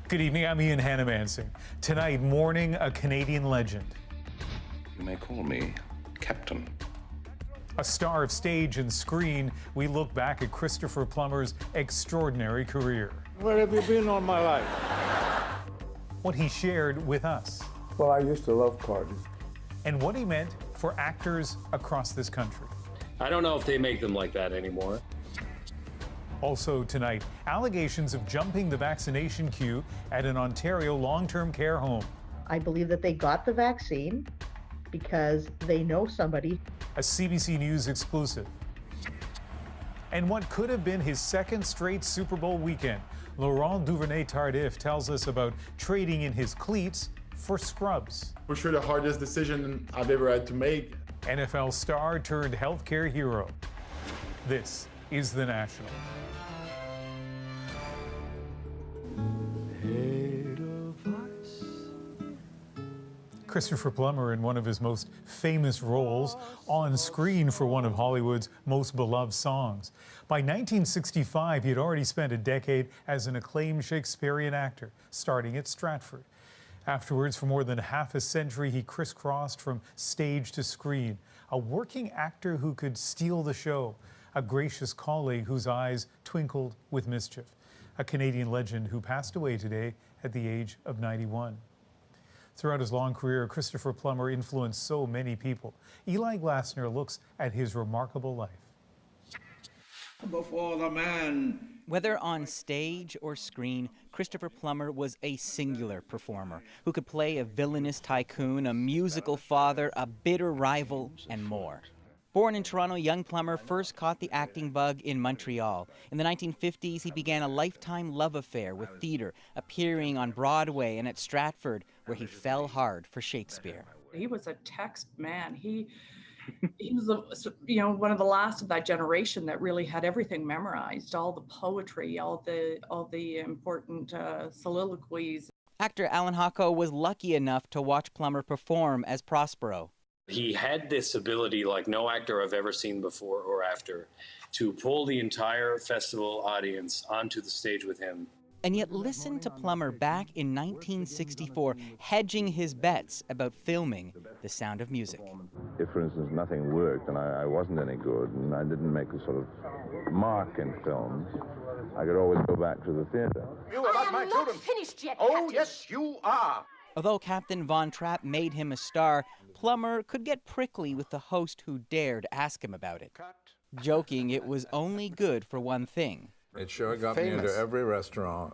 Good evening, I'm Ian Hannamansing. Tonight, mourning a Canadian legend. You may call me Captain. A star of stage and screen, we look back at Christopher Plummer's extraordinary career. Where have you been all my life? What he shared with us. Well, I used to love parties. And what he meant for actors across this country. I don't know if they make them like that anymore. Also tonight, allegations of jumping the vaccination queue at an Ontario long-term care home. I believe that they got the vaccine because they know somebody. A CBC News exclusive. And what could have been his second straight Super Bowl weekend. Laurent Duvernay-Tardif tells us about trading in his cleats for scrubs. For sure the hardest decision I've ever had to make. NFL star turned healthcare hero. This is The National. Christopher Plummer in one of his most famous roles, on screen for one of Hollywood's most beloved songs. By 1965, he had already spent a decade as an acclaimed Shakespearean actor, starting at Stratford. Afterwards, for more than half a century, he crisscrossed from stage to screen. A working actor who could steal the show, a gracious colleague whose eyes twinkled with mischief, a Canadian legend who passed away today at the age of 91. Throughout his long career, Christopher Plummer influenced so many people. Eli Glasner looks at his remarkable life. Before the man. Whether on stage or screen, Christopher Plummer was a singular performer who could play a villainous tycoon, a musical father, a bitter rival, and more. Born in Toronto, young Plummer first caught the acting bug in Montreal. In the 1950s, he began a lifetime love affair with theater, appearing on Broadway and at Stratford, where he fell hard for Shakespeare. He was a text man. He was, one of the last of that generation that really had everything memorized, all the poetry, all the important soliloquies. Actor Alan Hocko was lucky enough to watch Plummer perform as Prospero. He had this ability, like no actor I've ever seen before or after, to pull the entire festival audience onto the stage with him. And yet listen to Plummer back in 1964, hedging his bets about filming The Sound of Music. If, for instance, nothing worked and I wasn't any good and I didn't make a sort of mark in films, I could always go back to the theater. You about my children? Finished yet, oh, Captain. yes, you are. Although Captain Von Trapp made him a star, Plummer could get prickly with the host who dared ask him about it, joking it was only good for one thing. It sure got me into every restaurant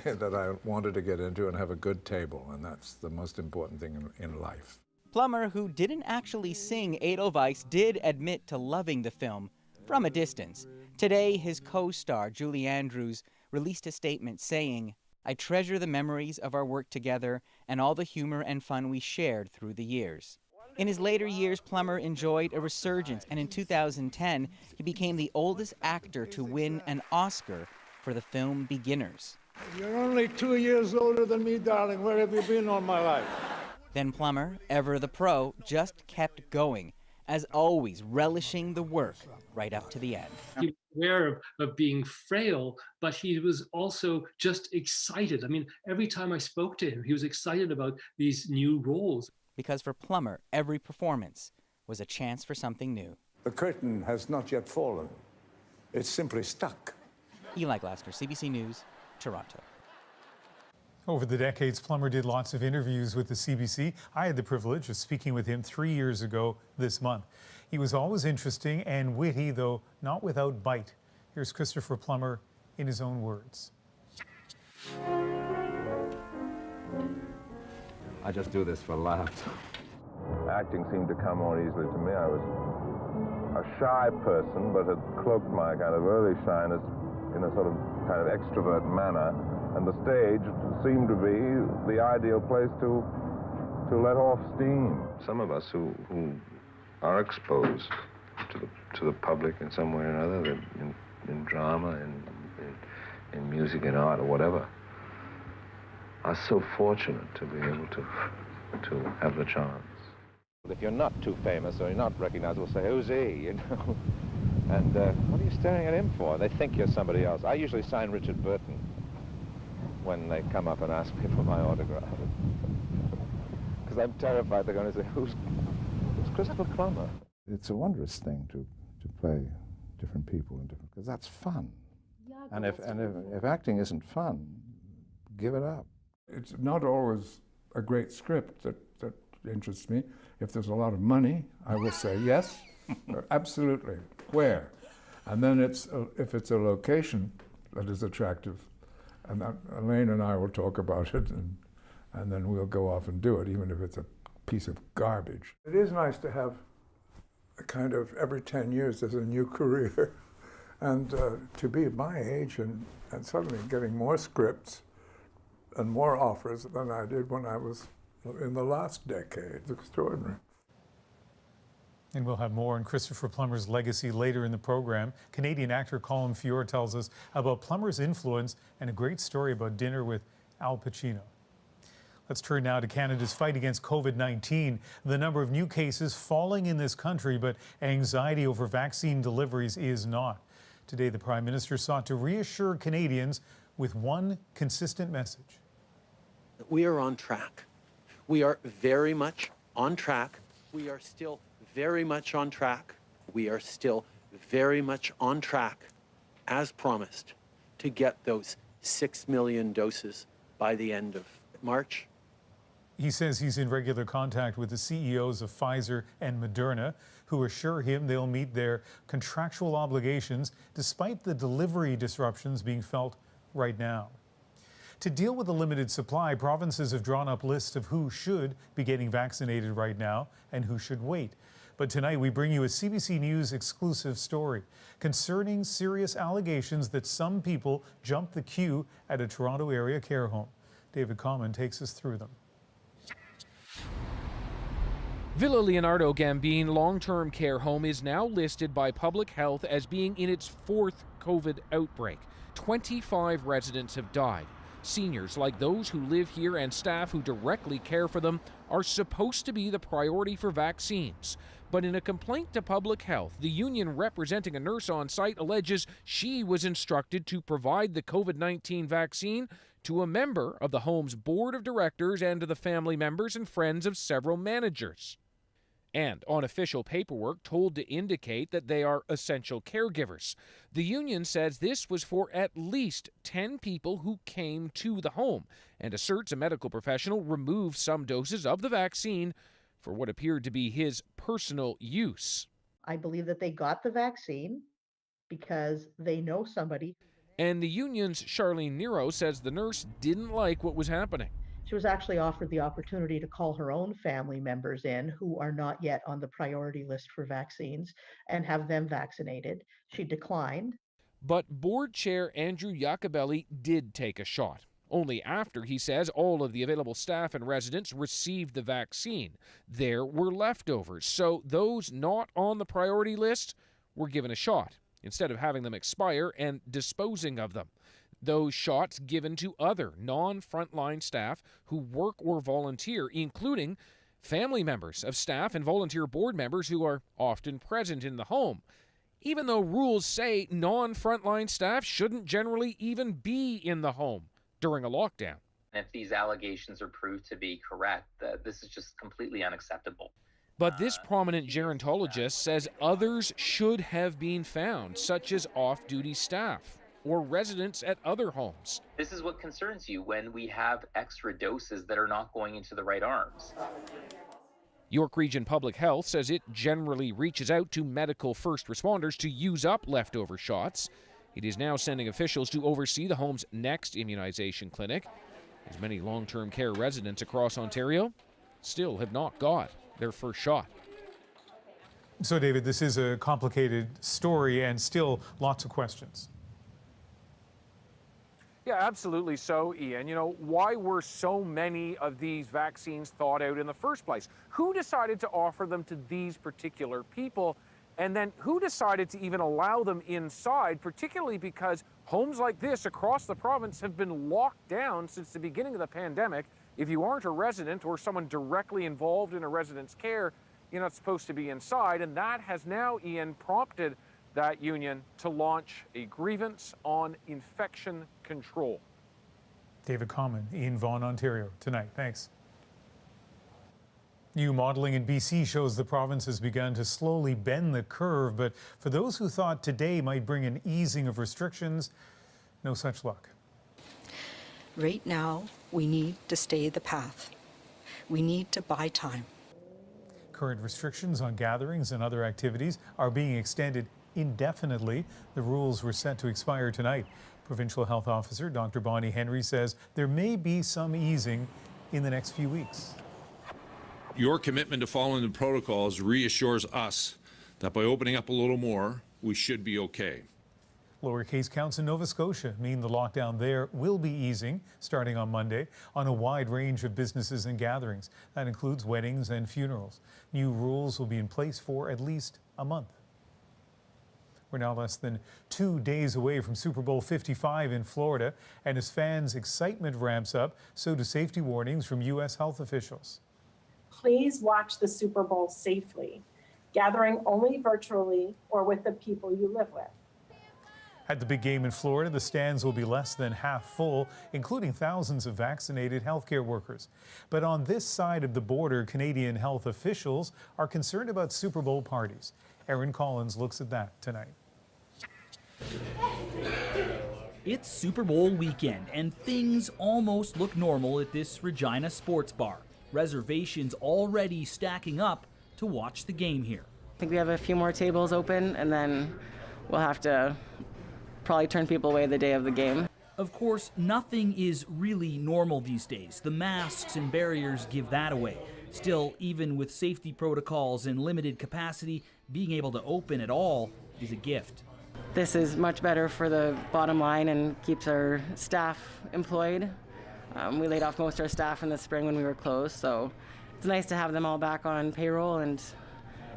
that I wanted to get into and have a good table, and that's the most important thing in life. Plummer, who didn't actually sing Edelweiss, did admit to loving the film from a distance. Today, his co-star, Julie Andrews, released a statement saying, "I treasure the memories of our work together and all the humor and fun we shared through the years." In his later years, Plummer enjoyed a resurgence, and in 2010, he became the oldest actor to win an Oscar for the film Beginners. You're only 2 years older than me, darling. Where have you been all my life? Then Plummer, ever the pro, just kept going, as always relishing the work right up to the end. He was aware of being frail, but he was also just excited. I mean, every time I spoke to him, he was excited about these new roles. Because for Plummer, every performance was a chance for something new. The curtain has not yet fallen. It's simply stuck. Eli Glasner, CBC News, Toronto. Over the decades, Plummer did lots of interviews with the CBC. I had the privilege of speaking with him 3 years ago this month. He was always interesting and witty, though not without bite. Here's Christopher Plummer in his own words. I just do this for laughs. Acting seemed to come more easily to me. I was a shy person, but had cloaked my kind of early shyness in a sort of kind of extrovert manner. And the stage seemed to be the ideal place to let off steam. Some of us who are exposed to the public in some way or another, in drama, in music and art or whatever, are so fortunate to be able to have the chance. If you're not too famous or you're not recognizable, say, who's he, you know? And what are you staring at him for? They think you're somebody else. I usually sign Richard Burton. when they come up and ask me for my autograph. Because I'm terrified they're going to say, who's Christopher Plummer? It's a wondrous thing to play different people and different, because that's fun. Yeah, And if acting isn't fun, give it up. It's not always a great script that interests me. If there's a lot of money, I will say yes, absolutely. Where? And then if it's a location that is attractive, and Elaine and I will talk about it, and then we'll go off and do it, even if it's a piece of garbage. It is nice to have a kind of every 10 years there's a new career, and to be my age and suddenly getting more scripts and more offers than I did when I was in the last decade. It's extraordinary. And we'll have more on Christopher Plummer's legacy later in the program. Canadian actor Colin Feore tells us about Plummer's influence and a great story about dinner with Al Pacino. Let's turn now to Canada's fight against COVID-19. The number of new cases falling in this country, but anxiety over vaccine deliveries is not. Today, the Prime Minister sought to reassure Canadians with one consistent message. We are on track. We are very much on track. We are still very much on track. We are still very much on track, as promised, to get those 6 million doses by the end of March. He says he's in regular contact with the CEOs of Pfizer and Moderna, who assure him they'll meet their contractual obligations despite the delivery disruptions being felt right now. To deal with the limited supply, provinces have drawn up lists of who should be getting vaccinated right now and who should wait. But tonight we bring you a CBC News exclusive story concerning serious allegations that some people jumped the queue at a Toronto area care home. David Common takes us through them. Villa Leonardo Gambin long-term care home is now listed by Public Health as being in its 4th COVID outbreak. 25 residents have died. Seniors like those who live here and staff who directly care for them are supposed to be the priority for vaccines. But in a complaint to Public Health, the union representing a nurse on site alleges she was instructed to provide the COVID-19 vaccine to a member of the home's board of directors and to the family members and friends of several managers. And on official paperwork told to indicate that they are essential caregivers. The union says this was for at least 10 people who came to the home and asserts a medical professional removed some doses of the vaccine for what appeared to be his personal use. I believe that they got the vaccine because they know somebody. And the union's Charlene Nero says the nurse didn't like what was happening. She was actually offered the opportunity to call her own family members in who are not yet on the priority list for vaccines and have them vaccinated. She declined. But board chair Andrew Iacobelli did take a shot. Only after, he says, all of the available staff and residents received the vaccine. There were leftovers, so those not on the priority list were given a shot, instead of having them expire and disposing of them. Those shots given to other non-frontline staff who work or volunteer, including family members of staff and volunteer board members who are often present in the home, even though rules say non-frontline staff shouldn't generally even be in the home during a lockdown. If these allegations are proved to be correct, this is just completely unacceptable. But this prominent gerontologist says others should have been found, such as off-duty staff or residents at other homes. This is what concerns you when we have extra doses that are not going into the right arms. York Region Public Health says it generally reaches out to medical first responders to use up leftover shots. It is now sending officials to oversee the home's next immunization clinic, as many long-term care residents across Ontario still have not got their first shot. So, David, this is a complicated story and still lots of questions. Yeah, absolutely so, Ian. You know, why were so many of these vaccines thought out in the first place? Who decided to offer them to these particular people? And then who decided to even allow them inside, particularly because homes like this across the province have been locked down since the beginning of the pandemic. If you aren't a resident or someone directly involved in a resident's care, you're not supposed to be inside. And that has now, Ian, prompted that union to launch a grievance on infection control. David Common in Vaughan, Ontario tonight. Thanks. New modeling in BC shows the province has begun to slowly bend the curve, but for those who thought today might bring an easing of restrictions, no such luck. Right now, we need to stay the path. We need to buy time. Current restrictions on gatherings and other activities are being extended indefinitely. The rules were set to expire tonight. Provincial Health Officer Dr. Bonnie Henry says there may be some easing in the next few weeks. Your commitment to following the protocols reassures us that by opening up a little more, we should be okay. Lower case counts in Nova Scotia mean the lockdown there will be easing starting on Monday on a wide range of businesses and gatherings. That includes weddings and funerals. New rules will be in place for at least a month. We're now less than 2 days away from Super Bowl 55 in Florida, and as fans' excitement ramps up, so do safety warnings from U.S. health officials. Please watch the Super Bowl safely, gathering only virtually or with the people you live with. At the big game in Florida, the stands will be less than half full, including thousands of vaccinated healthcare workers. But on this side of the border, Canadian health officials are concerned about Super Bowl parties. Aaron Collins looks at that tonight. It's Super Bowl weekend, and things almost look normal at this Regina sports bar. Reservations already stacking up to watch the game here. I think we have a few more tables open, and then we'll have to probably turn people away the day of the game. Of course, nothing is really normal these days. The masks and barriers give that away. Still, even with safety protocols and limited capacity, being able to open at all is a gift. This is much better for the bottom line and keeps our staff employed. We laid off most of our staff in the spring when we were closed, so it's nice to have them all back on payroll, and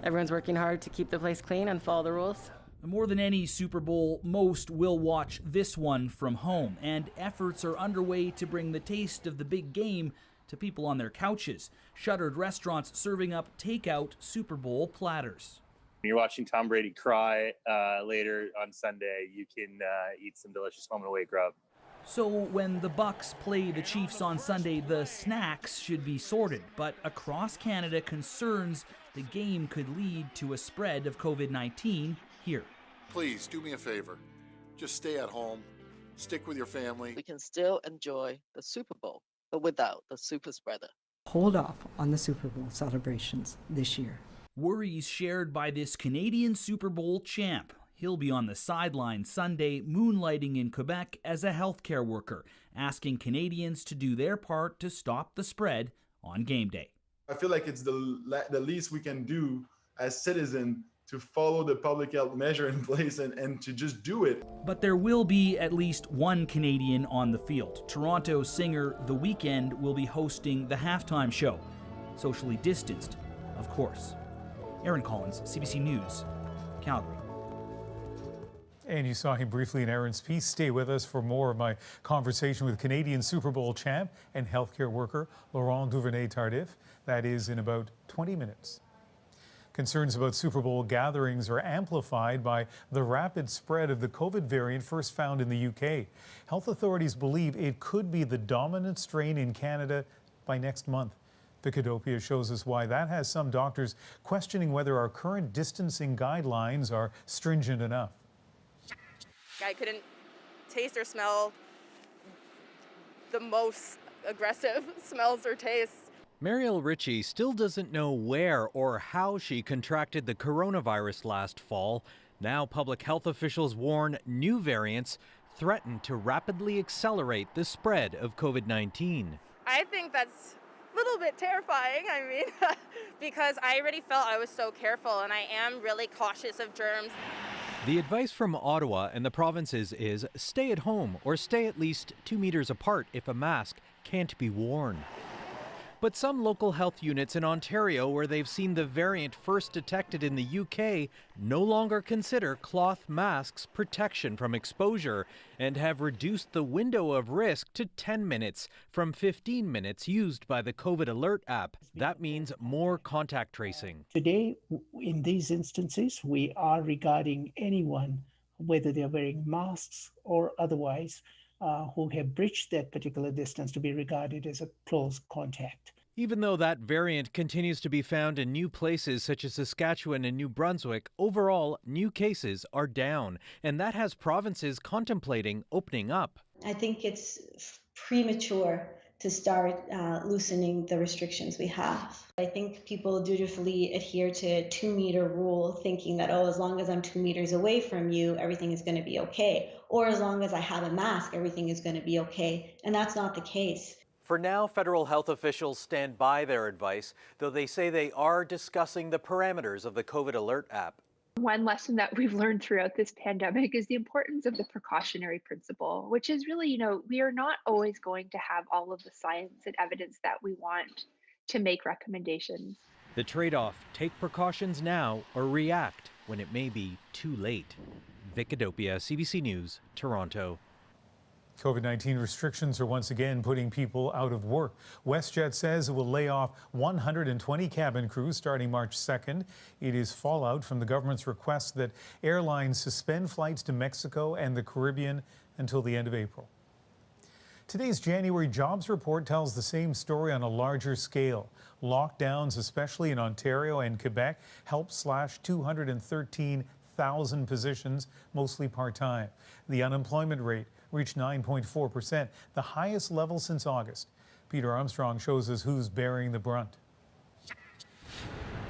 everyone's working hard to keep the place clean and follow the rules. More than any Super Bowl, most will watch this one from home, and efforts are underway to bring the taste of the big game to people on their couches. Shuttered restaurants serving up takeout Super Bowl platters. When you're watching Tom Brady cry later on Sunday, you can eat some delicious home and away grub. So when the Bucs play the Chiefs on Sunday, the snacks should be sorted. But across Canada, concerns the game could lead to a spread of COVID-19 here. Please do me a favor. Just stay at home. Stick with your family. We can still enjoy the Super Bowl, but without the super spreader. Hold off on the Super Bowl celebrations this year. Worries shared by this Canadian Super Bowl champ. He'll be on the sideline Sunday, moonlighting in Quebec as a healthcare worker, asking Canadians to do their part to stop the spread on game day. I feel like it's the least we can do as citizens to follow the public health measure in place and to just do it. But there will be at least one Canadian on the field. Toronto singer The Weeknd will be hosting the halftime show. Socially distanced, of course. Aaron Collins, CBC News, Calgary. And you saw him briefly in Aaron's piece. Stay with us for more of my conversation with Canadian Super Bowl champ and healthcare worker Laurent Duvernay-Tardif. That is in about 20 minutes. Concerns about Super Bowl gatherings are amplified by the rapid spread of the COVID variant first found in the UK. Health authorities believe it could be the dominant strain in Canada by next month. Vicadopia shows us why that has some doctors questioning whether our current distancing guidelines are stringent enough. I couldn't taste or smell the most aggressive smells or tastes. Mariel Ritchie still doesn't know where or how she contracted the coronavirus last fall. Now public health officials warn new variants threaten to rapidly accelerate the spread of COVID-19. I think that's a little bit terrifying, because I already felt I was so careful, and I am really cautious of germs. The advice from Ottawa and the provinces is stay at home or stay at least 2 meters apart if a mask can't be worn. But some local health units in Ontario, where they've seen the variant first detected in the UK, no longer consider cloth masks protection from exposure and have reduced the window of risk to 10 minutes from 15 minutes used by the COVID Alert app. That means more contact tracing. Today, in these instances, we are regarding anyone, whether they're wearing masks or otherwise, who have breached that particular distance to be regarded as a close contact. Even though that variant continues to be found in new places such as Saskatchewan and New Brunswick, overall, new cases are down, and that has provinces contemplating opening up. I think it's premature to start loosening the restrictions we have. I think people dutifully adhere to a 2-meter rule, thinking that, oh, as long as I'm 2 meters away from you, everything is going to be okay. Or as long as I have a mask, everything is going to be okay. And that's not the case. For now, federal health officials stand by their advice, though they say they are discussing the parameters of the COVID Alert app. One lesson that we've learned throughout this pandemic is the importance of the precautionary principle, which is really, we are not always going to have all of the science and evidence that we want to make recommendations. The trade-off, take precautions now or react when it may be too late. Vic Adopia, CBC News, Toronto. COVID-19 restrictions are once again putting people out of work. WestJet says it will lay off 120 cabin crews starting March 2nd. It is fallout from the government's request that airlines suspend flights to Mexico and the Caribbean until the end of April. Today's January jobs report tells the same story on a larger scale. Lockdowns, especially in Ontario and Quebec, helped slash 213,000 positions, mostly part-time. The unemployment rate reached 9.4%, the highest level since August. Peter Armstrong shows us who's bearing the brunt.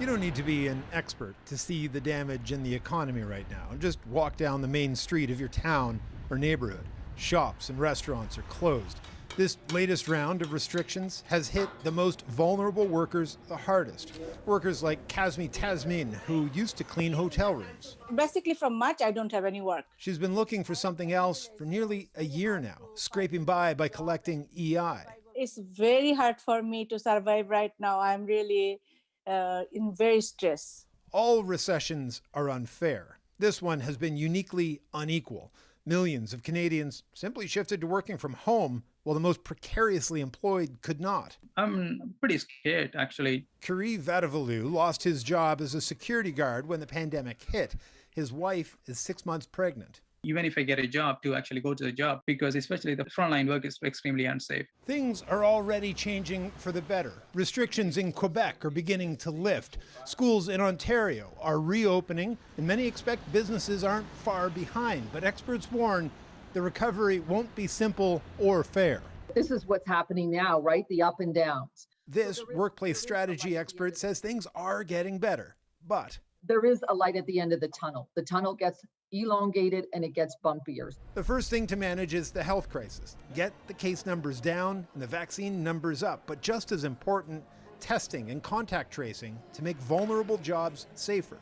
You don't need to be an expert to see the damage in the economy right now. Just walk down the main street of your town or neighborhood. Shops and restaurants are closed. This latest round of restrictions has hit the most vulnerable workers the hardest. Workers like Kazmi Tasmin, who used to clean hotel rooms. Basically, from March, I don't have any work. She's been looking for something else for nearly a year now, scraping by collecting EI. It's very hard for me to survive right now. I'm really in very stress. All recessions are unfair. This one has been uniquely unequal. Millions of Canadians simply shifted to working from home while the most precariously employed could not. I'm pretty scared, actually. Kari Vadavalu lost his job as a security guard when the pandemic hit. His wife is 6 months pregnant. Even if I get a job, to actually go to the job, because especially the frontline work is extremely unsafe. Things are already changing for the better. Restrictions in Quebec are beginning to lift. Schools in Ontario are reopening, and many expect businesses aren't far behind. But experts warn the recovery won't be simple or fair. This is what's happening now, right? The up and downs. This workplace strategy expert says things are getting better, but there is a light at the end of the tunnel. The tunnel gets elongated and it gets bumpier. The first thing to manage is the health crisis. Get the case numbers down and the vaccine numbers up. But just as important, testing and contact tracing to make vulnerable jobs safer.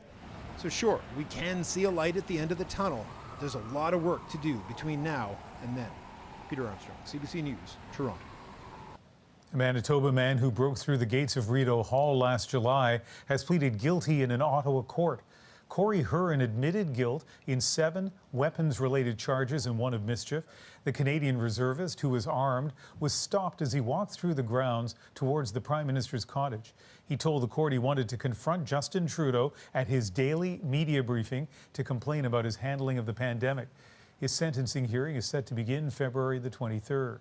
So sure, we can see a light at the end of the tunnel. There's a lot of work to do between now and then. Peter Armstrong, CBC News, Toronto. A Manitoba man who broke through the gates of Rideau Hall last July has pleaded guilty in an Ottawa court. Corey Huron admitted guilt in 7 weapons-related charges and 1 of mischief. The Canadian reservist, who was armed, was stopped as he walked through the grounds towards the Prime Minister's cottage. He told the court he wanted to confront Justin Trudeau at his daily media briefing to complain about his handling of the pandemic. His sentencing hearing is set to begin February the 23rd.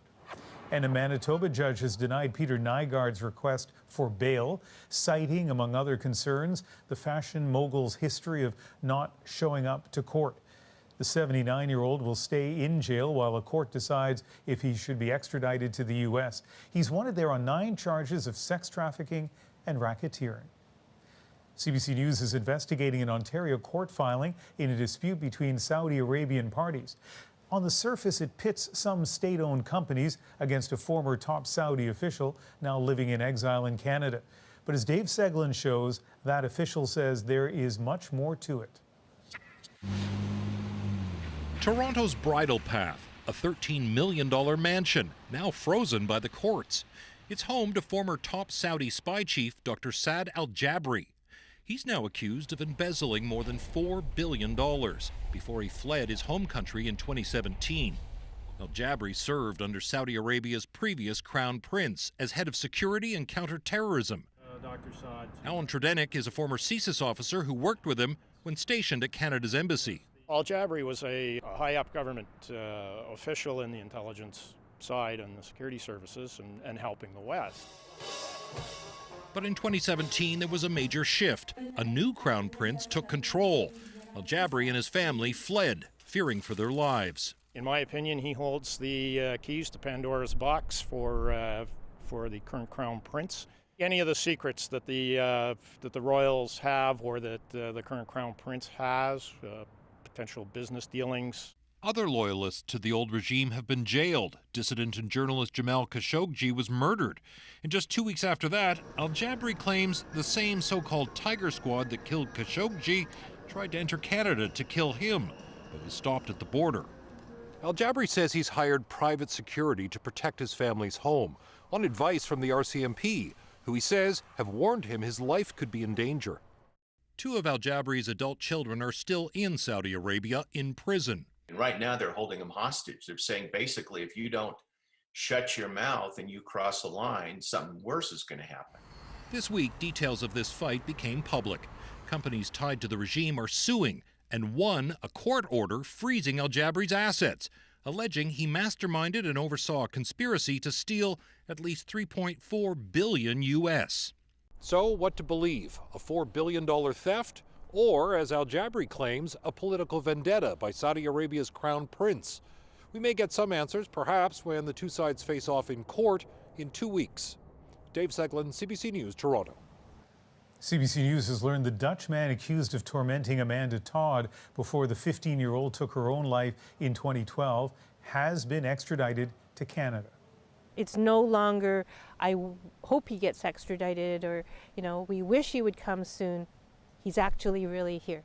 And a Manitoba judge has denied Peter Nygaard's request for bail, citing, among other concerns, the fashion mogul's history of not showing up to court. The 79-year-old will stay in jail while a court decides if he should be extradited to the U.S. He's wanted there on 9 charges of sex trafficking and racketeering. CBC News is investigating an Ontario court filing in a dispute between Saudi Arabian parties. On the surface, it pits some state-owned companies against a former top Saudi official now living in exile in Canada. But as Dave Seglin shows, that official says there is much more to it. Toronto's Bridle Path, a $13 million mansion, now frozen by the courts. It's home to former top Saudi spy chief Dr. Saad al-Jabri. He's now accused of embezzling more than $4 billion before he fled his home country in 2017. Al-Jabri served under Saudi Arabia's previous crown prince as head of security and counterterrorism. Dr. Saad. Alan Tredenik is a former CSIS officer who worked with him when stationed at Canada's embassy. Al-Jabri was a high-up government official in the intelligence side and the security services and helping the West. But in 2017, there was a major shift. A new crown prince took control. Al-Jabri and his family fled, fearing for their lives. In my opinion, he holds the keys to Pandora's box for the current crown prince. Any of the secrets that the royals have or that the current crown prince has, potential business dealings. Other loyalists to the old regime have been jailed. Dissident and journalist Jamal Khashoggi was murdered. And just 2 weeks after that, Al-Jabri claims the same so-called Tiger Squad that killed Khashoggi tried to enter Canada to kill him, but was stopped at the border. Al-Jabri says he's hired private security to protect his family's home, on advice from the RCMP, who he says have warned him his life could be in danger. 2 of Al-Jabri's adult children are still in Saudi Arabia in prison. And right now they're holding him hostage. They're saying basically if you don't shut your mouth and you cross the line, something worse is going to happen. This week, details of this fight became public. Companies tied to the regime are suing and won a court order freezing Al-Jabri's assets, alleging he masterminded and oversaw a conspiracy to steal at least $3.4 billion US. So what to believe? A $4 billion theft? Or, as Al-Jabri claims, a political vendetta by Saudi Arabia's crown prince? We may get some answers, perhaps, when the two sides face off in court in 2 weeks. Dave Seglin, CBC News, Toronto. CBC News has learned the Dutch man accused of tormenting Amanda Todd before the 15-year-old took her own life in 2012 has been extradited to Canada. It's no longer, I hope he gets extradited, or, we wish he would come soon. He's actually really here.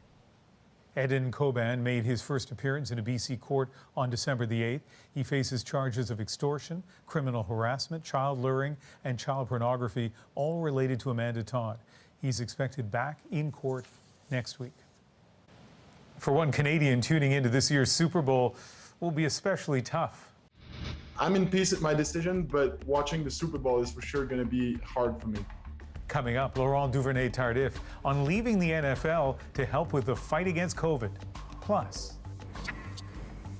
Eden Coban made his first appearance in a BC court on December the 8th. He faces charges of extortion, criminal harassment, child luring, and child pornography, all related to Amanda Todd. He's expected back in court next week. For one Canadian, tuning into this year's Super Bowl will be especially tough. I'm in peace with my decision, but watching the Super Bowl is for sure going to be hard for me. Coming up, Laurent Duvernay-Tardif on leaving the NFL to help with the fight against COVID. Plus,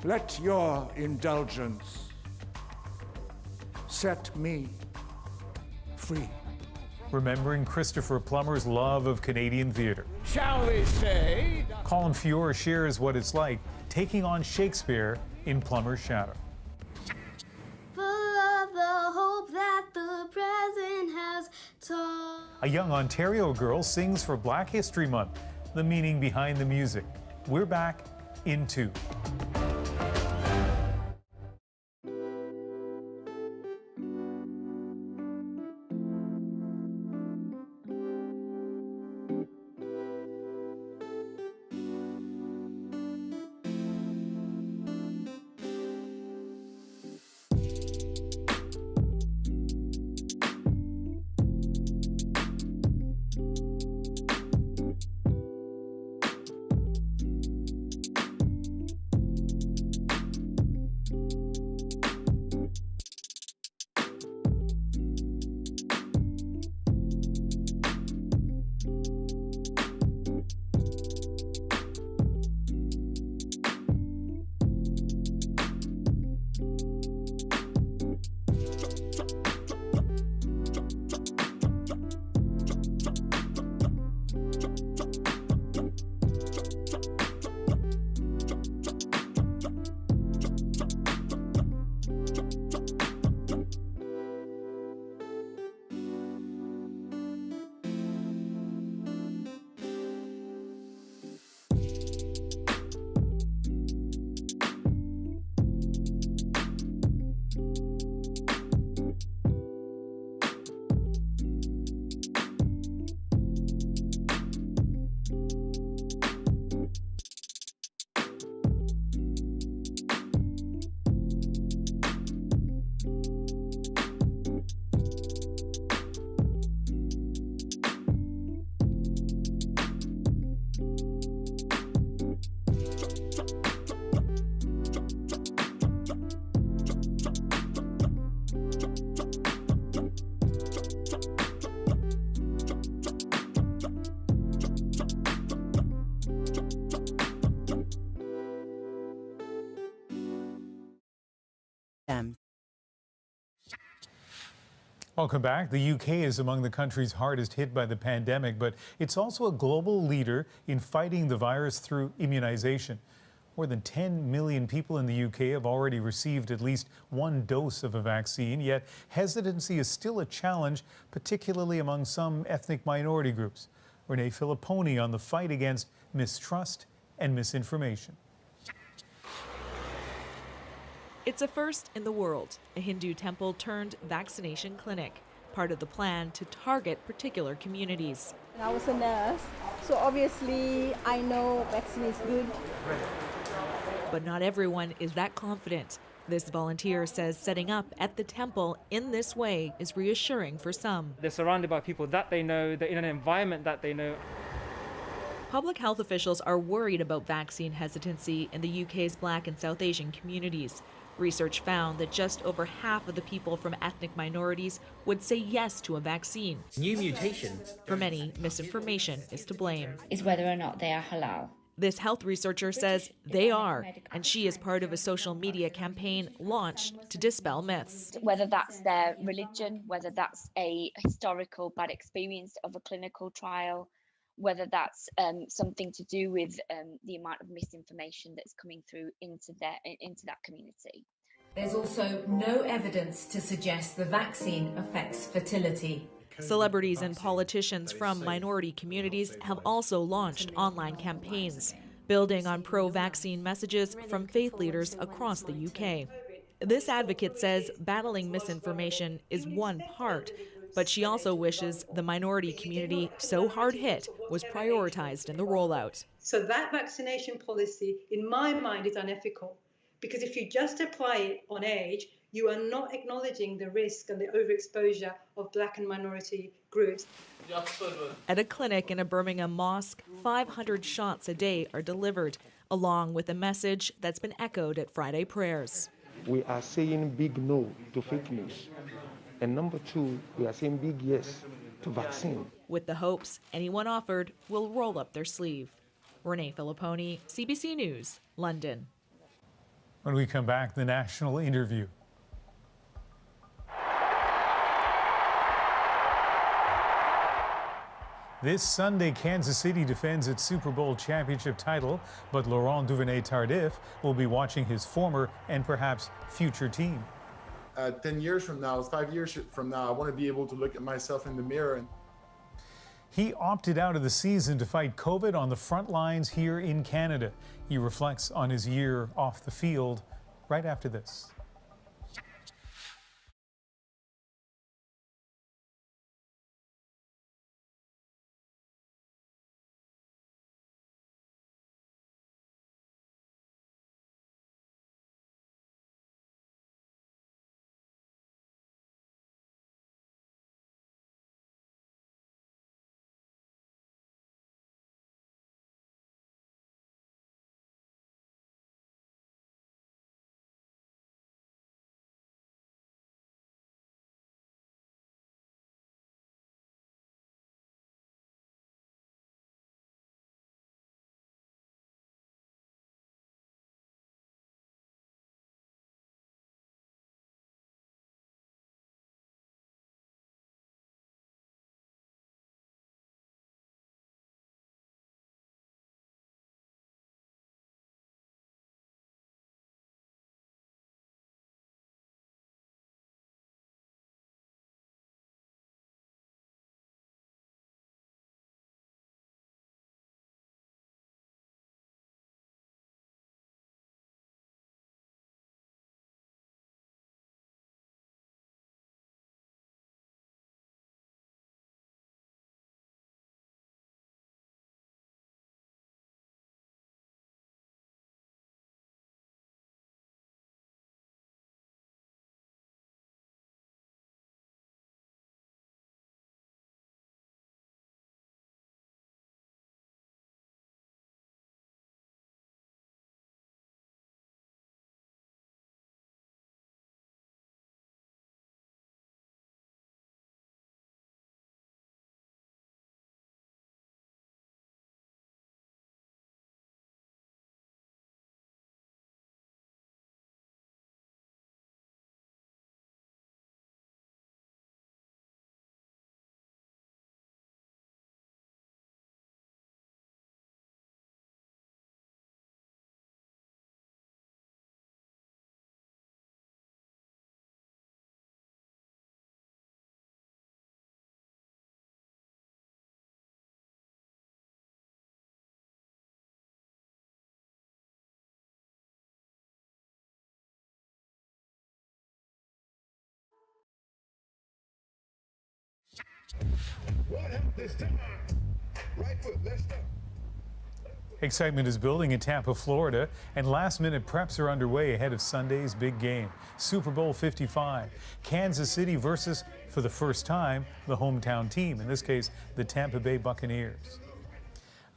let your indulgence set me free. Remembering Christopher Plummer's love of Canadian theatre. Shall we say? Colin Fiore shares what it's like taking on Shakespeare in Plummer's shadow. Full of the hope that the present has taught. A young Ontario girl sings for Black History Month, the meaning behind the music. We're back in 2. Welcome back. The UK is among the countries hardest hit by the pandemic, but it's also a global leader in fighting the virus through immunization. More than 10 million people in the UK have already received at least one dose of a vaccine, yet hesitancy is still a challenge, particularly among some ethnic minority groups. Renee Filipponi on the fight against mistrust and misinformation. It's a first in the world, a Hindu temple turned vaccination clinic, part of the plan to target particular communities. I was a nurse, so obviously I know vaccine is good. But not everyone is that confident. This volunteer says setting up at the temple in this way is reassuring for some. They're surrounded by people that they know, they're in an environment that they know. Public health officials are worried about vaccine hesitancy in the UK's Black and South Asian communities. Research found that just over half of the people from ethnic minorities would say yes to a vaccine. New mutation. For many, misinformation is to blame. Is whether or not they are halal. This health researcher says they are, and she is part of a social media campaign launched to dispel myths. Whether that's their religion, whether that's a historical bad experience of a clinical trial, whether that's something to do with the amount of misinformation that's coming through into that community. There's also no evidence to suggest the vaccine affects fertility. Celebrities and politicians from minority communities have also launched online campaigns, building on pro-vaccine messages from faith leaders across the UK. This advocate says battling misinformation is one part, but she also wishes the minority community so hard hit was prioritized in the rollout. So that vaccination policy, in my mind, is unethical, because if you just apply it on age, you are not acknowledging the risk and the overexposure of Black and minority groups. At a clinic in a Birmingham mosque, 500 shots a day are delivered, along with a message that's been echoed at Friday prayers. We are saying big no to fake news. And number two, we are saying big yes to vaccine. With the hopes anyone offered will roll up their sleeve. Renee Filipponi, CBC News, London. When we come back, the national interview. This Sunday, Kansas City defends its Super Bowl championship title, but Laurent Duvernay-Tardif will be watching his former and perhaps future team. 10 years from now, 5 years from now, I want to be able to look at myself in the mirror. He opted out of the season to fight COVID on the front lines here in Canada. He reflects on his year off the field right after this. What help this time? Right foot, let's start. Excitement is building in Tampa, Florida, and last-minute preps are underway ahead of Sunday's big game, Super Bowl 55. Kansas City versus, for the first time, the hometown team, in this case, the Tampa Bay Buccaneers.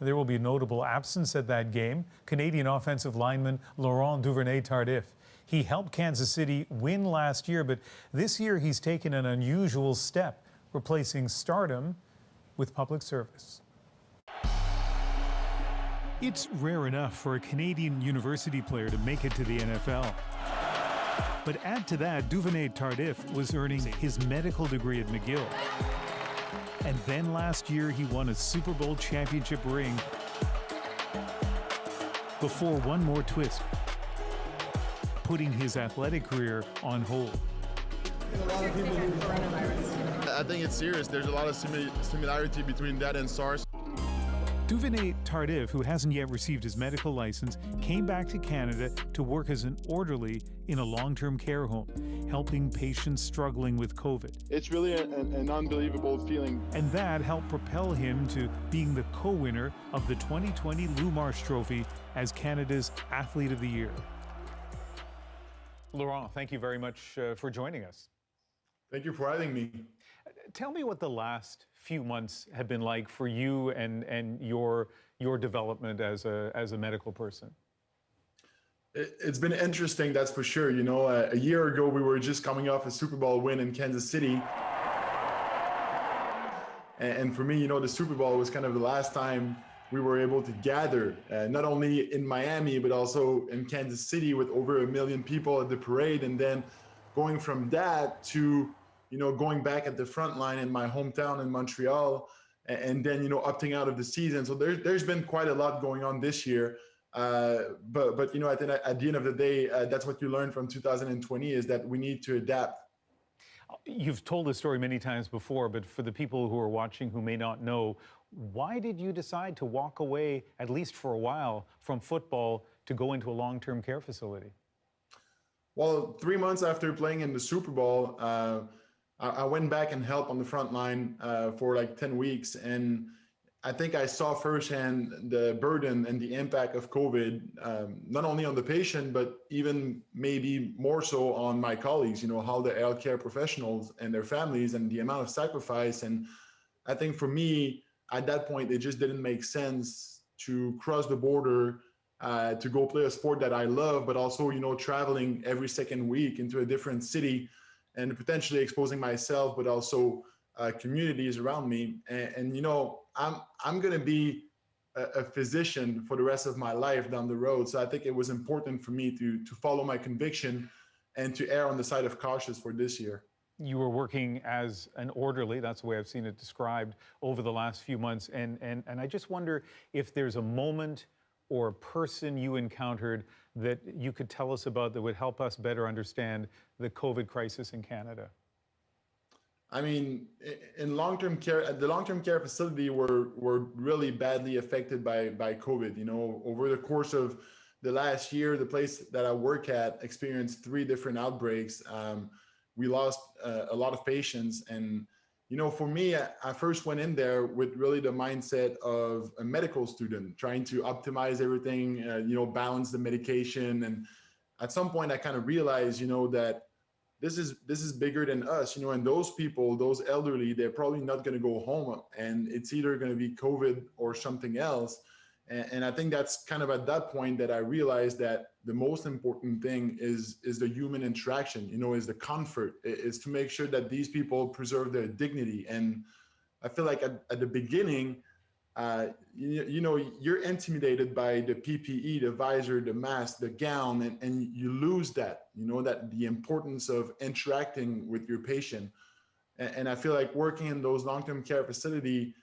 There will be a notable absence at that game, Canadian offensive lineman Laurent Duvernay-Tardif. He helped Kansas City win last year, but this year he's taken an unusual step, replacing stardom with public service. It's rare enough for a Canadian university player to make it to the NFL. But add to that, Duvernay-Tardif was earning his medical degree at McGill. And then last year, he won a Super Bowl championship ring before one more twist, putting his athletic career on hold. I think it's serious. There's a lot of similarity between that and SARS. Duvernay-Tardif, who hasn't yet received his medical license, came back to Canada to work as an orderly in a long-term care home, helping patients struggling with COVID. It's really an unbelievable feeling. And that helped propel him to being the co-winner of the 2020 Lou Marsh Trophy as Canada's Athlete of the Year. Laurent, thank you very much for joining us. Thank you for having me. Tell me what the last few months have been like for you and your development as a medical person. It's been interesting, that's for sure. You know, a year ago, we were just coming off a Super Bowl win in Kansas City. And for me, you know, the Super Bowl was kind of the last time we were able to gather, not only in Miami, but also in Kansas City with over 1 million people at the parade. And then going from that to, you know, going back at the front line in my hometown in Montreal, and then, you know, opting out of the season. So there's been quite a lot going on this year. But you know, at the end of the day, that's what you learn from 2020 is that we need to adapt. You've told this story many times before, but for the people who are watching who may not know, why did you decide to walk away, at least for a while, from football to go into a long-term care facility? Well, 3 months after playing in the Super Bowl, I went back and helped on the front line for like 10 weeks. And I think I saw firsthand the burden and the impact of COVID, not only on the patient, but even maybe more so on my colleagues, you know, how the healthcare professionals and their families and the amount of sacrifice. And I think for me, at that point, it just didn't make sense to cross the border to go play a sport that I love, but also, you know, traveling every second week into a different city and potentially exposing myself, but also communities around me. And you know, I'm going to be a physician for the rest of my life down the road. So I think it was important for me to follow my conviction and to err on the side of cautious for this year. You were working as an orderly, that's the way I've seen it described, over the last few months. And I just wonder if there's a moment or a person you encountered that you could tell us about that would help us better understand the COVID crisis in Canada. I mean, in long-term care, at the long-term care facility, we're really badly affected by COVID. You know, over the course of the last year, the place that I work at experienced 3 different outbreaks. We lost a lot of patients. And, you know, for me, I first went in there with really the mindset of a medical student, trying to optimize everything, you know, balance the medication. And at some point, I kind of realized, you know, that this is bigger than us, you know, and those people, those elderly, they're probably not going to go home, and it's either going to be COVID or something else. And I think that's kind of at that point that I realized that the most important thing is the human interaction, you know, is the comfort, is to make sure that these people preserve their dignity. And I feel like at the beginning, you know, you're intimidated by the PPE, the visor, the mask, the gown, and you lose that, you know, that the importance of interacting with your patient. And I feel like working in those long-term care facility,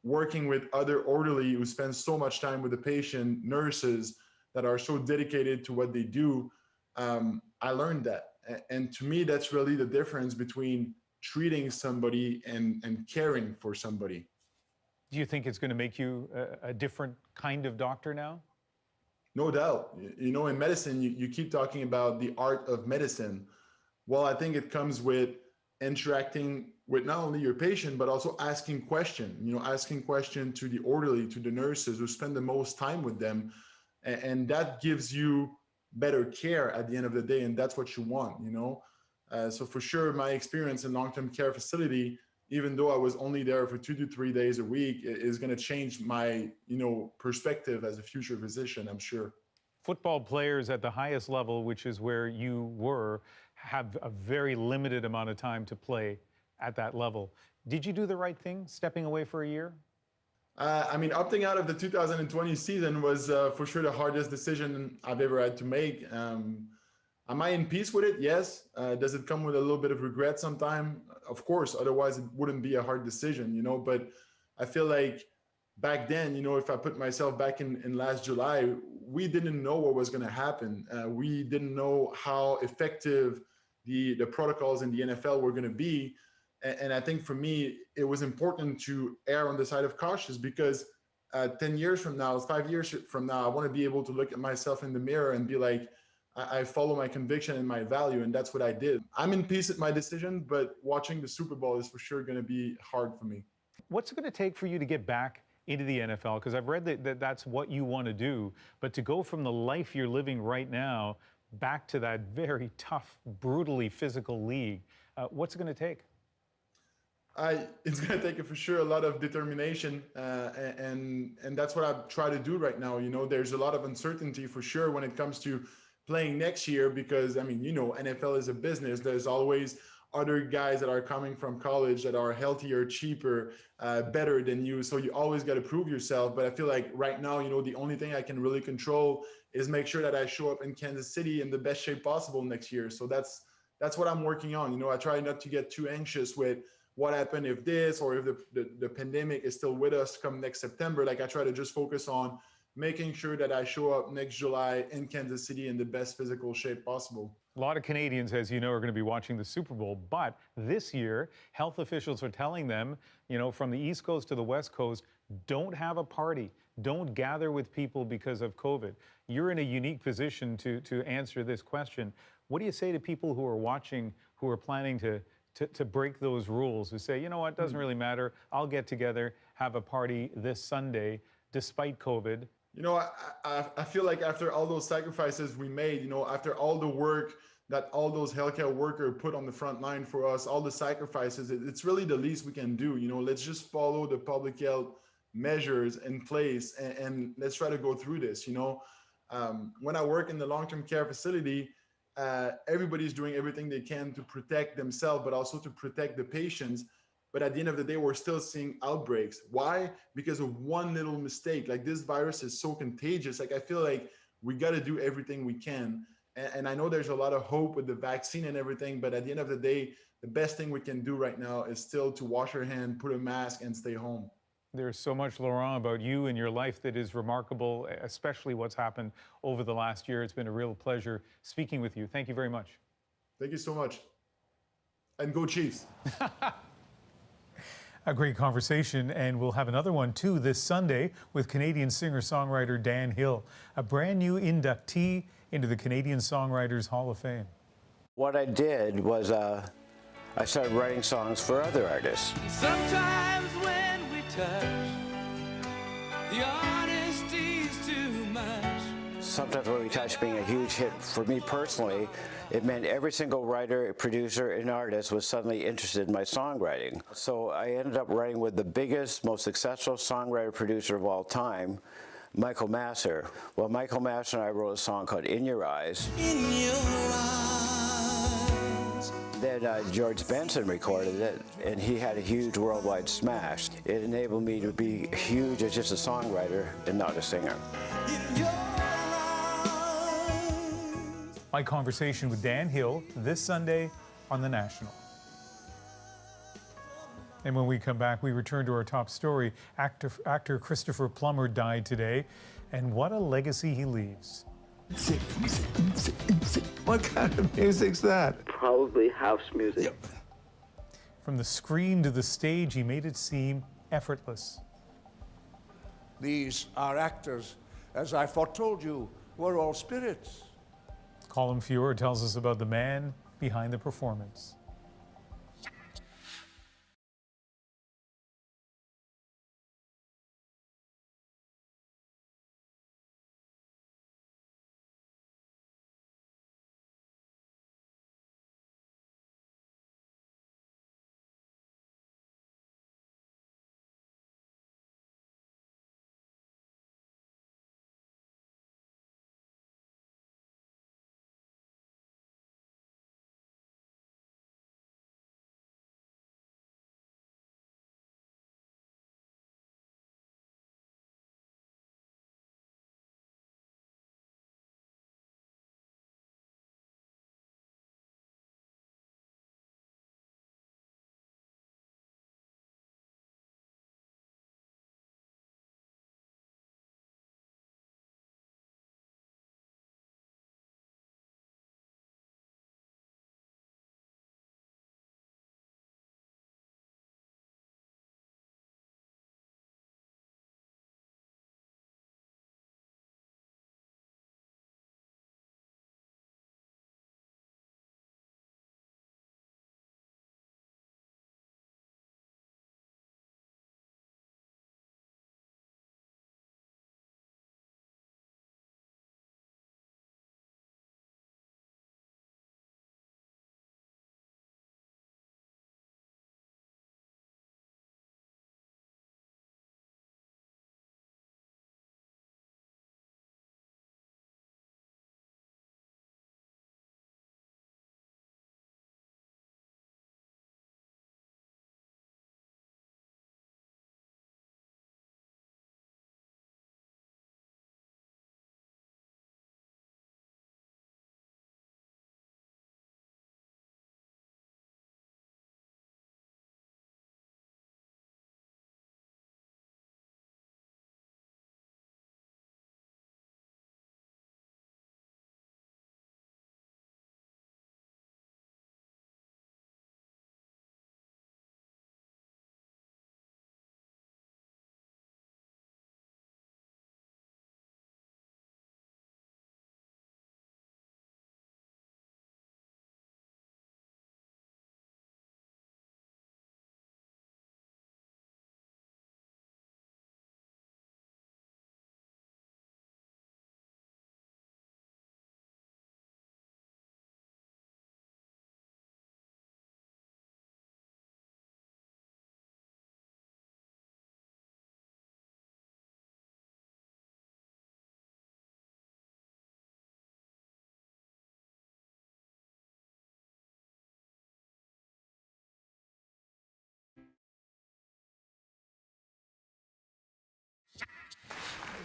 working with other orderly who spend so much time with the patient, nurses that are so dedicated to what they do, I learned that. And to me, that's really the difference between treating somebody and caring for somebody. Do you think it's going to make you a different kind of doctor now? No doubt. You know, in medicine, you keep talking about the art of medicine. Well, I think it comes with interacting with not only your patient, but also asking question to the orderly, to the nurses who spend the most time with them. And that gives you better care at the end of the day. And that's what you want, So for sure, my experience in long-term care facility, even though I was only there for 2 to 3 days a week, is going to change my, perspective as a future physician, I'm sure. Football players at the highest level, which is where you were, have a very limited amount of time to play at that level. Did you do the right thing, stepping away for a year? Opting out of the 2020 season was for sure the hardest decision I've ever had to make. Am I in peace with it? Yes. Does it come with a little bit of regret sometime? Of course, otherwise it wouldn't be a hard decision, but I feel like back then, if I put myself back in last July, we didn't know what was going to happen. We didn't know how effective the protocols in the NFL were going to be. And I think for me, it was important to err on the side of cautious because 10 years from now, 5 years from now, I want to be able to look at myself in the mirror and be like, I follow my conviction and my value, and that's what I did. I'm in peace with my decision, but watching the Super Bowl is for sure going to be hard for me. What's it going to take for you to get back into the NFL? Because I've read that that's what you want to do, but to go from the life you're living right now back to that very tough, brutally physical league, what's it going to take? It's going to take for sure a lot of determination, and that's what I try to do right now. There's a lot of uncertainty for sure when it comes to playing next year because, NFL is a business. There's always other guys that are coming from college that are healthier, cheaper, better than you. So you always got to prove yourself. But I feel like right now, the only thing I can really control is make sure that I show up in Kansas City in the best shape possible next year. So that's what I'm working on. I try not to get too anxious with what happened if this or if the pandemic is still with us come next September. Like I try to just focus on making sure that I show up next July in Kansas City in the best physical shape possible. A lot of Canadians, as you know, are going to be watching the Super Bowl, but this year, health officials are telling them, from the East Coast to the West Coast, don't have a party, don't gather with people because of COVID. You're in a unique position to answer this question. What do you say to people who are watching, who are planning to break those rules, who say, it doesn't really matter, I'll get together, have a party this Sunday, despite COVID? I feel like after all those sacrifices we made, after all the work that all those healthcare workers put on the front line for us, all the sacrifices, it's really the least we can do. Let's just follow the public health measures in place and let's try to go through this. When I work in the long-term care facility, everybody's doing everything they can to protect themselves, but also to protect the patients. But at the end of the day, we're still seeing outbreaks. Why? Because of one little mistake. Like this virus is so contagious. Like I feel like we got to do everything we can. And I know there's a lot of hope with the vaccine and everything, but at the end of the day, the best thing we can do right now is still to wash our hands, put a mask, and stay home. There's so much, Laurent, about you and your life that is remarkable, especially what's happened over the last year. It's been a real pleasure speaking with you. Thank you very much. Thank you so much. And go Chiefs. A great conversation, and we'll have another one too this Sunday with Canadian singer-songwriter Dan Hill, a brand new inductee into the Canadian Songwriters Hall of Fame. What I did was I started writing songs for other artists. Sometimes when we touch, the honesty's too much. Sometimes When We Touch being a huge hit for me personally, it meant every single writer, producer, and artist was suddenly interested in my songwriting. So I ended up writing with the biggest, most successful songwriter-producer of all time, Michael Masser. Well, Michael Masser and I wrote a song called In Your Eyes. In your eyes. Then George Benson recorded it, and he had a huge worldwide smash. It enabled me to be huge as just a songwriter and not a singer. My conversation with Dan Hill this Sunday on The National. And when we come back, we return to our top story. Actor Christopher Plummer died today, and what a legacy he leaves. What kind of music's that? Probably house music. Yep. From the screen to the stage, he made it seem effortless. These are actors, as I foretold you, were all spirits. Colin Fiore tells us about the man behind the performance.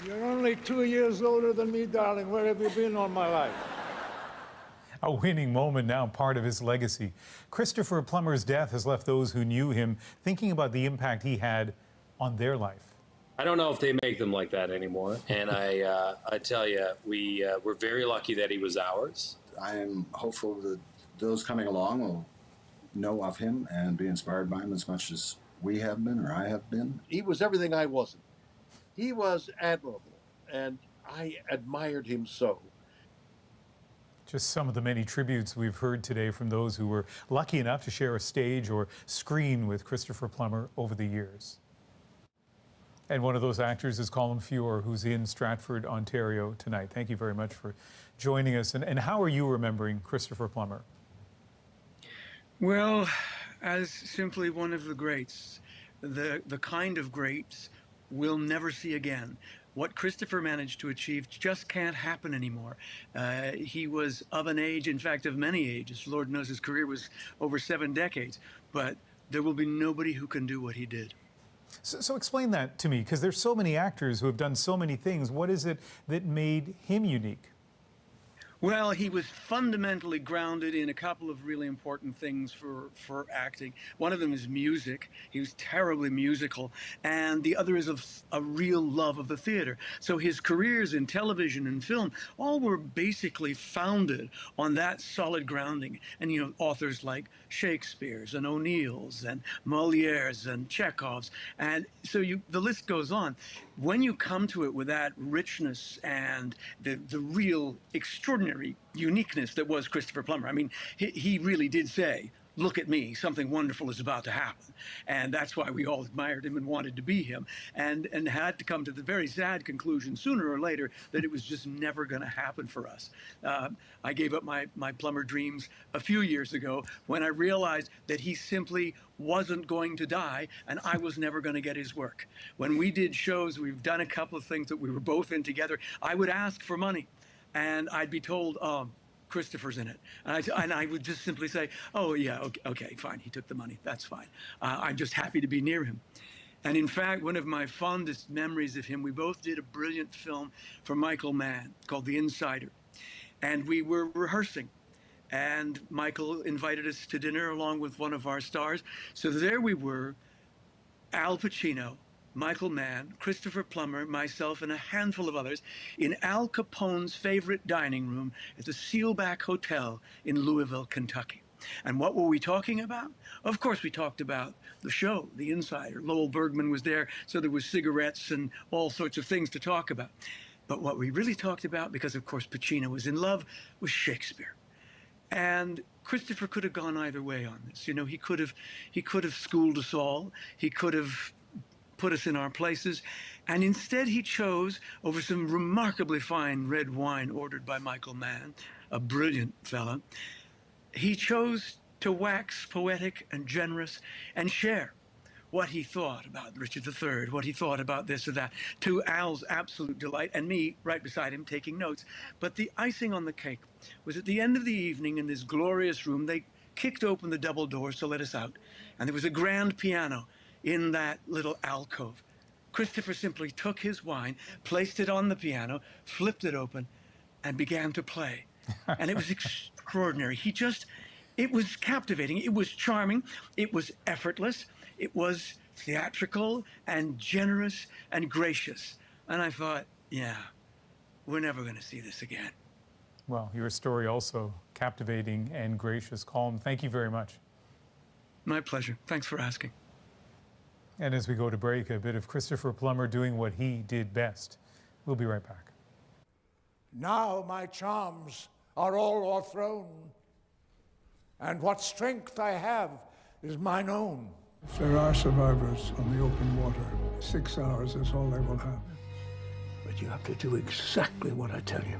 You're only 2 years older than me, darling. Where have you been all my life? A winning moment, now part of his legacy. Christopher Plummer's death has left those who knew him thinking about the impact he had on their life. I don't know if they make them like that anymore. And I tell you, we're very lucky that he was ours. I am hopeful that those coming along will know of him and be inspired by him as much as we have been, or I have been. He was everything I wasn't. He was admirable, and I admired him so. Just some of the many tributes we've heard today from those who were lucky enough to share a stage or screen with Christopher Plummer over the years. And one of those actors is Colin Feore, who's in Stratford, Ontario tonight. Thank you very much for joining us. And how are you remembering Christopher Plummer? Well, as simply one of the greats, the kind of greats we'll never see again. What Christopher managed to achieve just can't happen anymore. He was of an age, in fact, of many ages. Lord knows his career was over 7 decades, but there will be nobody who can do what he did. So explain that to me, because there's so many actors who have done so many things. What is it that made him unique? Well, he was fundamentally grounded in a couple of really important things for acting. One of them is music. He was terribly musical. And the other is a real love of the theater. So his careers in television and film all were basically founded on that solid grounding. And, you know, authors like Shakespeare's and O'Neill's and Moliere's and Chekhov's. And so the list goes on. When you come to it with that richness and the real extraordinary uniqueness that was Christopher Plummer, I mean, he really did say, look at me, something wonderful is about to happen. And that's why we all admired him and wanted to be him, and had to come to the very sad conclusion sooner or later that it was just never going to happen for us. I gave up my Plummer dreams a few years ago when I realized that he simply wasn't going to die and I was never going to get his work. When we did shows, we've done a couple of things that we were both in together, I would ask for money and I'd be told, Christopher's in it. And I would just simply say, oh, yeah, okay, fine. He took the money. That's fine. I'm just happy to be near him. And in fact, one of my fondest memories of him, we both did a brilliant film for Michael Mann called The Insider. And we were rehearsing. And Michael invited us to dinner along with one of our stars. So there we were, Al Pacino, Michael Mann, Christopher Plummer, myself, and a handful of others in Al Capone's favorite dining room at the Sealback Hotel in Louisville, Kentucky. And what were we talking about? Of course, we talked about the show, The Insider. Lowell Bergman was there, so there was cigarettes and all sorts of things to talk about. But what we really talked about, because of course Pacino was in love, was Shakespeare. And Christopher could have gone either way on this. You know, he could have schooled us all. He could have put us in our places, and instead he chose, over some remarkably fine red wine ordered by Michael Mann, a brilliant fellow, he chose to wax poetic and generous and share what he thought about Richard III, what he thought about this or that, to Al's absolute delight, and me right beside him taking notes. But the icing on the cake was at the end of the evening in this glorious room, they kicked open the double doors to let us out, and there was a grand piano in that little alcove. Christopher simply took his wine, placed it on the piano, flipped it open, and began to play. And it was extraordinary. It was captivating. It was charming. It was effortless. It was theatrical and generous and gracious. And I thought, yeah, we're never going to see this again. Well, your story also captivating and gracious. Colin, thank you very much. My pleasure. Thanks for asking. And as we go to break, a bit of Christopher Plummer doing what he did best. We'll be right back. Now my charms are all o'erthrown, and what strength I have is mine own. If there are survivors on the open water, 6 hours is all they will have. But you have to do exactly what I tell you.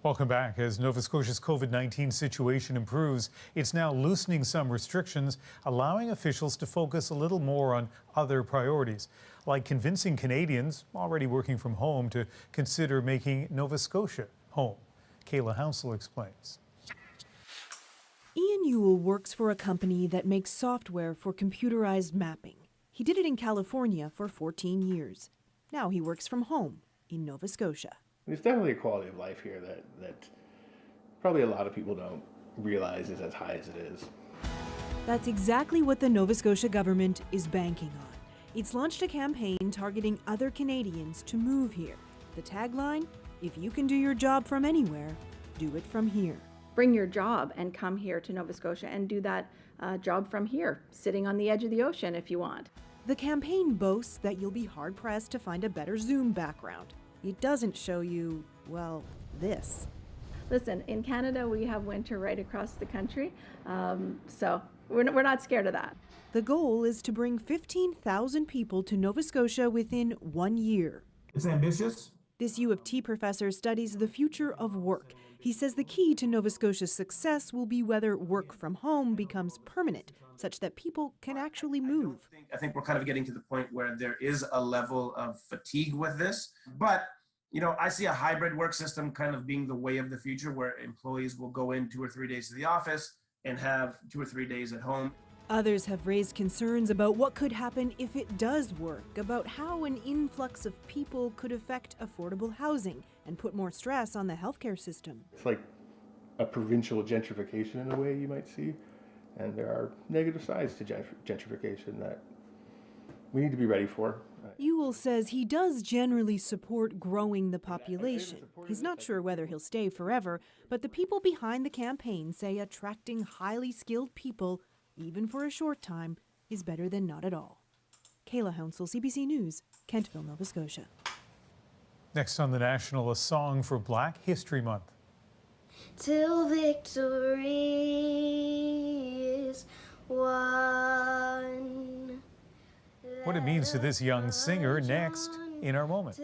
Welcome back. As Nova Scotia's COVID-19 situation improves, it's now loosening some restrictions, allowing officials to focus a little more on other priorities, like convincing Canadians already working from home to consider making Nova Scotia home. Kayla Hounsel explains. Ian Ewell works for a company that makes software for computerized mapping. He did it in California for 14 years. Now he works from home in Nova Scotia. There's definitely a quality of life here that probably a lot of people don't realize is as high as it is. That's exactly what the Nova Scotia government is banking on. It's launched a campaign targeting other Canadians to move here. The tagline, if you can do your job from anywhere, do it from here. Bring your job and come here to Nova Scotia and do that job from here, sitting on the edge of the ocean if you want. The campaign boasts that you'll be hard-pressed to find a better Zoom background. It doesn't show you, well, this. Listen, in Canada, we have winter right across the country, so we're not scared of that. The goal is to bring 15,000 people to Nova Scotia within 1 year. It's ambitious. This U of T professor studies the future of work. He says the key to Nova Scotia's success will be whether work from home becomes permanent, such that people can actually move. I think we're kind of getting to the point where there is a level of fatigue with this. But, you know, I see a hybrid work system kind of being the way of the future, where employees will go in 2 or 3 days to the office and have 2 or 3 days at home. Others have raised concerns about what could happen if it does work, about how an influx of people could affect affordable housing and put more stress on the healthcare system. It's like a provincial gentrification in a way you might see, and there are negative sides to gentrification that we need to be ready for. Ewell says he does generally support growing the population. He's not sure whether he'll stay forever, but the people behind the campaign say attracting highly skilled people, even for a short time, is better than not at all. Kayla Hounsel, CBC News, Kentville, Nova Scotia. Next on The National, a song for Black History Month. Till victory is won. What it means to this young singer next in our moment.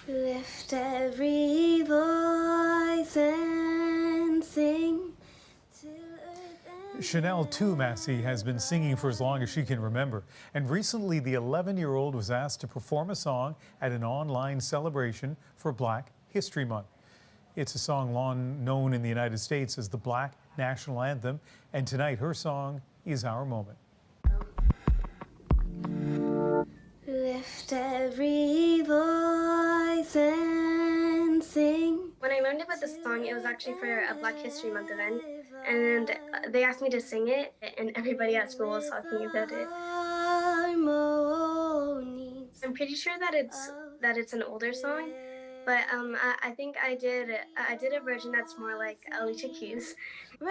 Lift every voice and sing. Chanel too, Massey, has been singing for as long as she can remember. And recently, the 11-year-old was asked to perform a song at an online celebration for Black History Month. It's a song long known in the United States as the Black National Anthem. And tonight, her song is our moment. Lift every voice and sing. When I learned about this song, it was actually for a Black History Month event, and they asked me to sing it, and everybody at school was talking about it. I'm pretty sure that it's an older song, but I think I did a version that's more like Alicia Keys. It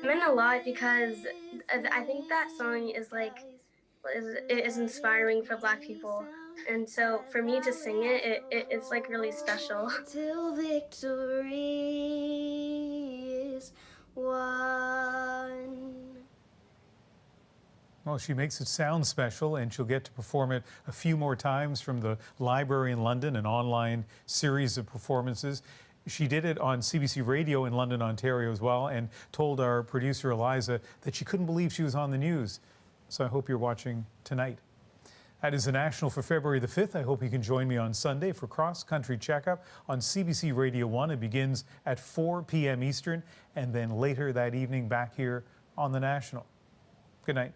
meant a lot because I think that song is inspiring for Black people, and so for me to sing it's like really special. Till victory is won. Well, she makes it sound special, and she'll get to perform it a few more times from the library in London, an online series of performances. She did it on CBC Radio in London, Ontario as well, and told our producer Eliza that she couldn't believe she was on the news. So I hope you're watching tonight. That is the National for February the 5th. I hope you can join me on Sunday for Cross Country Checkup on CBC Radio 1. It begins at 4 p.m. Eastern, and then later that evening back here on the National. Good night.